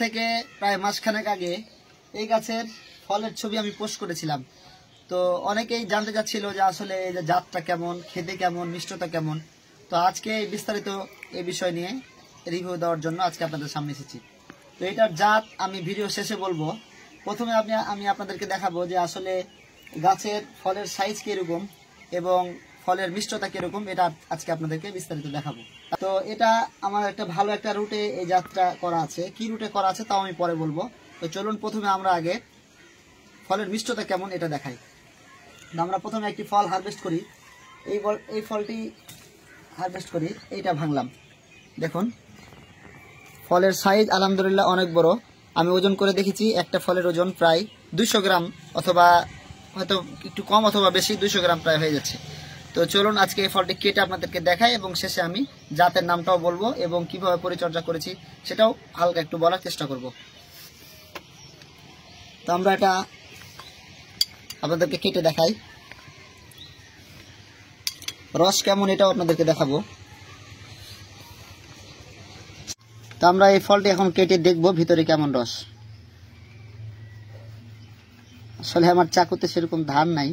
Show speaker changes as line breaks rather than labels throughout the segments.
থেকে প্রায় মাসখানেক আগে এই গাছের ফলের ছবি আমি পোস্ট করেছিলাম। তো অনেকেই জানতে চাচ্ছিল যে আসলে এই যে জাতটা কেমন, খেতে কেমন, মিষ্টতা কেমন। তো আজকে বিস্তারিত এই বিষয় নিয়ে রিভিউ দেওয়ার জন্য আজকে আপনাদের সামনে এসেছি। তো এটার জাত আমি ভিডিও শেষে বলবো। প্রথমে আমি আপনাদেরকে দেখাবো যে আসলে গাছের ফলের সাইজ কীরকম এবং ফলের মিষ্টতা কীরকম, এটা আজকে আপনাদেরকে বিস্তারিত দেখাবো। তো এটা আমার একটা ভালো একটা রুটে এই জাতটা করা আছে। কি রুটে করা আছে তাও আমি পরে বলবো। তো চলুন প্রথমে আমরা আগে ফলের মিষ্টতা কেমন এটা দেখাই। আমরা প্রথমে একটি ফল হারভেস্ট করি। এই ফলটি হারভেস্ট করি, এইটা ভাঙলাম। দেখুন ফলের সাইজ আলহামদুলিল্লাহ অনেক বড়। আমি ওজন করে দেখেছি, একটা ফলের ওজন প্রায় 200 গ্রাম, অথবা হয়তো একটু কম অথবা বেশি, 200 গ্রাম প্রায় হয়ে যাচ্ছে। তো চলুন আজকে এই ফলটি কেটে আপনাদেরকে দেখাই এবং শেষে আমি জাতের নামটাও বলবো এবং কিভাবে পরিচর্যা করেছি সেটাও হালকা একটু বলার চেষ্টা করব। তো আমরা এটা আপনাদেরকে কেটে দেখাই, রস কেমন এটাও আপনাদেরকে দেখাবো। তো আমরা এই ফলটি এখন কেটে দেখবো ভিতরে কেমন রস। আসলে আমার চাকুতে সেরকম ধার নাই।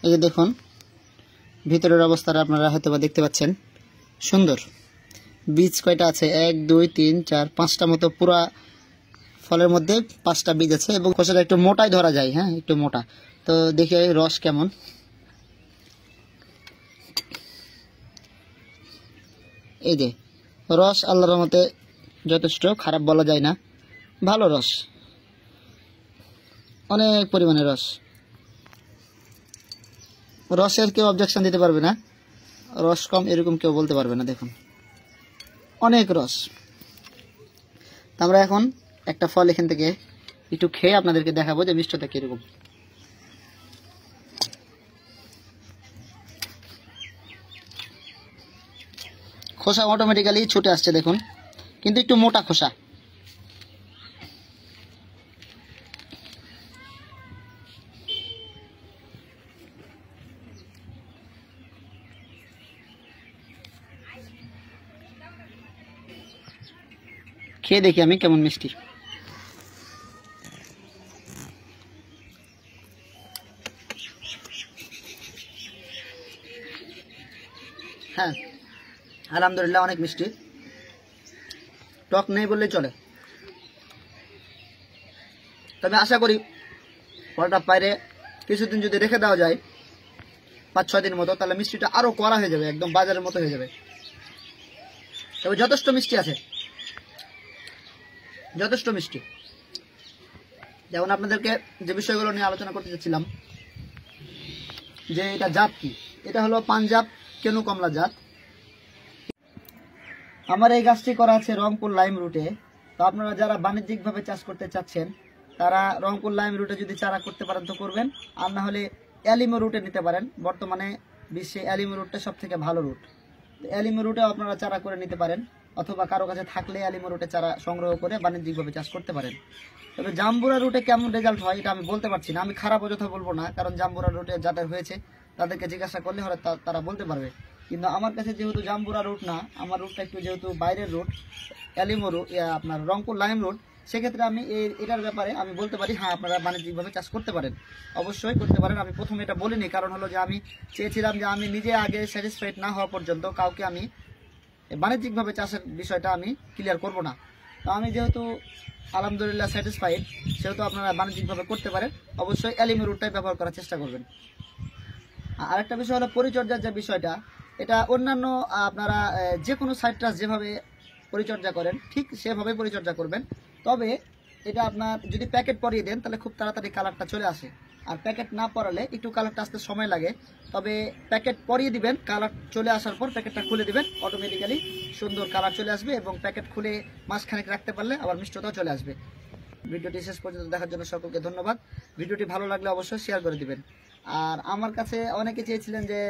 এই যে দেখুন ভিতরের অবস্থাটা আপনারা হয়তো বা দেখতে পাচ্ছেন, সুন্দর। বীজ কয়টা আছে? 1 2 3 4 5টা মতো পুরা ফলের মধ্যে 5টা বীজ আছে এবং খোসাটা একটু মোটাই ধরা যায়, হ্যাঁ একটু মোটা। তো দেখি রস কেমন। এই যে রস আল্লাহর রহমতে যথেষ্ট, খারাপ বলা যায় না, ভালো রস, অনেক পরিমাণে রস। রসের কেউ অবজেকশন দিতে পারবে না, রস কম এরকম কেউ বলতে পারবে না। দেখুন অনেক রস। আমরা এখন একটা ফল এখান থেকে একটু খেয়ে আপনাদেরকে দেখাবো যে মিষ্টতা কিরকম। খোসা অটোমেটিক্যালি ছুটে আসছে দেখুন, কিন্তু একটু মোটা খোসা। খেয়ে দেখি আমি কেমন মিষ্টি। হ্যাঁ আলহামদুলিল্লাহ অনেক মিষ্টি, টক নেই বললেই চলে। তবে আশা করি ফলটা বাইরে কিছুদিন যদি রেখে দেওয়া যায় 5-6 দিন মতো, তাহলে মিষ্টিটা আরো কড়া হয়ে যাবে, একদম বাজারের মতো হয়ে যাবে। তবে যথেষ্ট মিষ্টি আছে, যথেষ্ট মিষ্টি। যেমন আপনাদেরকে যে বিষয়গুলো নিয়ে আলোচনা করতে চাচ্ছিলাম যে এটা জাত কি, এটা হলো পাঞ্জাব কেনু কমলা জাত। আমার এই গাছটি করা আছে রংপুর লাইম রুটে। তো আপনারা যারা বাণিজ্যিকভাবে চাষ করতে চাচ্ছেন তারা রংপুর লাইম রুটে যদি চারা করতে পারেন তো করবেন, আর না হলে অ্যালিমো রুটে নিতে পারেন। বর্তমানে বিশ্বে অ্যালিমো রুটটা সব থেকে ভালো রুট। অ্যালিমো রুটেও আপনারা চারা করে নিতে পারেন, অথবা কারো কাছে থাকলে অ্যালিমো রুটে চারা সংগ্রহ করে বাণিজ্যিকভাবে চাষ করতে পারেন। তবে জাম্বুরা রুটে কেমন রেজাল্ট হয় এটা আমি বলতে পারছি না। আমি খারাপ অযথা বলবো না, কারণ জাম্বুরা রুটে যাদের হয়েছে তাদেরকে জিজ্ঞাসা করলে হয়তো তারা বলতে পারবে। কিন্তু আমার কাছে যেহেতু জাম্বুরা রুট না, আমার রুটটা একটু যেহেতু বাইরের রুট, অ্যালিমো রুট, আপনার রংপুর লাইম রুট, সেক্ষেত্রে আমি এটার ব্যাপারে আমি বলতে পারি হ্যাঁ আপনারা বাণিজ্যিকভাবে চাষ করতে পারেন, অবশ্যই করতে পারেন। আমি প্রথমে এটা বলিনি, কারণ হলো যে আমি চেয়েছিলাম যে আমি নিজে আগে স্যাটিসফাইড না হওয়া পর্যন্ত কাউকে আমি বাণিজ্যিকভাবে চাষের বিষয়টা আমি ক্লিয়ার করব না। তো আমি যেহেতু আলহামদুলিল্লাহ স্যাটিসফাইড, সেহেতু আপনারা বাণিজ্যিকভাবে করতে পারেন। অবশ্যই অ্যালিমো রুটটাই ব্যবহার করার চেষ্টা করবেন। আরেকটা বিষয় হলো পরিচর্যার যে বিষয়টা, এটা অন্যান্য আপনারা যে কোনো সাইট্রাস যেভাবে পরিচর্যা করেন ঠিক সেভাবে পরিচর্যা করবেন। তবে এটা আপনার যদি প্যাকেট পরিয়ে দেন তাহলে খুব তাড়াতাড়ি কালারটা চলে আসে, আর প্যাকেট না পরালে একটু কালারটা আসতে সময় লাগে। তবে প্যাকেট পরিয়ে দিবেন, কালার চলে আসার পর প্যাকেটটা খুলে দিবেন, অটোমেটিক্যালি সুন্দর কালার চলে আসবে এবং প্যাকেট খুলে মাসখানেক রাখতে পারলে আবার মিষ্টতাও চলে আসবে। ভিডিওটি শেষ পর্যন্ত দেখার জন্য সকলকে ধন্যবাদ। ভিডিওটি ভালো লাগলে অবশ্যই শেয়ার করে দিবেন। আর আমার কাছে অনেকে চেয়েছিলেন যে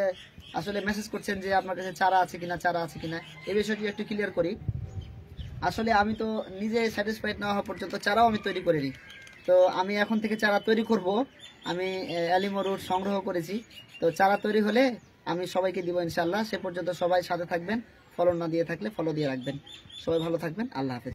আসলে মেসেজ করছেন যে আপনার কাছে চারা আছে কিনা, চারা আছে কিনা, এই বিষয়টি একটু ক্লিয়ার করি। আসলে আমি তো নিজে স্যাটিসফাইড না হওয়া পর্যন্ত চারাও আমি তৈরি করিনি। তো আমি এখন থেকে চারা তৈরি করব। আমি অ্যালিমো রুট সংগ্রহ করেছি, তো চারা তৈরি হলে আমি সবাইকে দিব ইনশাল্লাহ। সে পর্যন্ত সবাই সাথে থাকবেন, ফলো না দিয়ে থাকলে ফলো দিয়ে রাখবেন। সবাই ভালো থাকবেন, আল্লাহ হাফেজ।